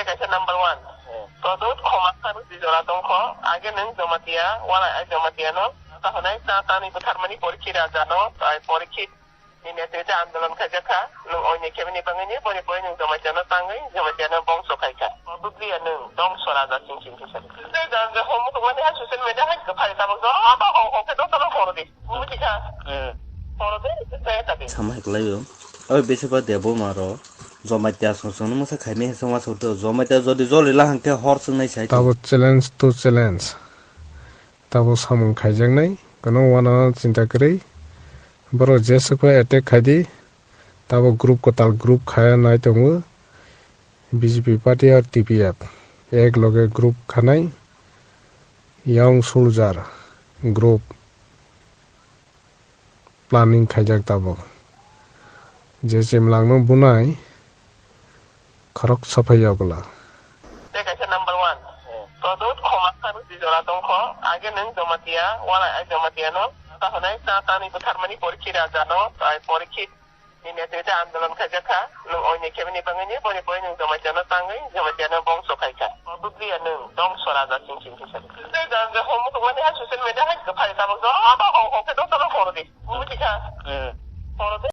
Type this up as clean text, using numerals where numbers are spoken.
देखायसै number 1 Produk khomakar di joratong kho age neng jomatia wala ai jomatia no tahonai tani butharmani porikhi rajano ai porikhi ni netete andolon khajaka nung oine kemini bangani boni boni nung jomatia no tangai jomatia no bongso khaika budli nung dong soraja sing kisar dei dan je homu mane ha social media ha ka phai tabok aba ho ke do talo horodi butika horodi tabi samai klayo oi beseba debo maro জমাইতে আসছন মসা Jaime হেসমা সতে জমাইতে যদি জলিলা হাंके হর সঙ্গনাই সাই তাবো challenge to challenge তাবো সামং খাইজাंगनाय কোনো ওয়ানা চিন্তা করি বড় জেসকো অ্যাটাক খাইদি তাবো গ্রুপ কতাল গ্রুপ খায়া নাই তমু বিজেপি পার্টি আর টিপিএফ এক লগে গ্রুপ খানাই ইয়ং সোলজার গ্রুপ প্ল্যানিং খাইজাক তাবো যে চিমলাংনো বুনাই खरक सफाइयागला देखायसै number 1 Produk khomakar di joratong kho age neng jomatia wala ai jomatia no tahonai tani butharmani porikhi rajano ai porikhi ni netete andolon khajaka nung oine kemini bangani boni boni nung jomatia no tangai jomatia no bongso khaika budli nung dong soraja sing kisar dei dan je homu mane ha social media ha ka phai tabok aba ho ke do talo horodi butika horodi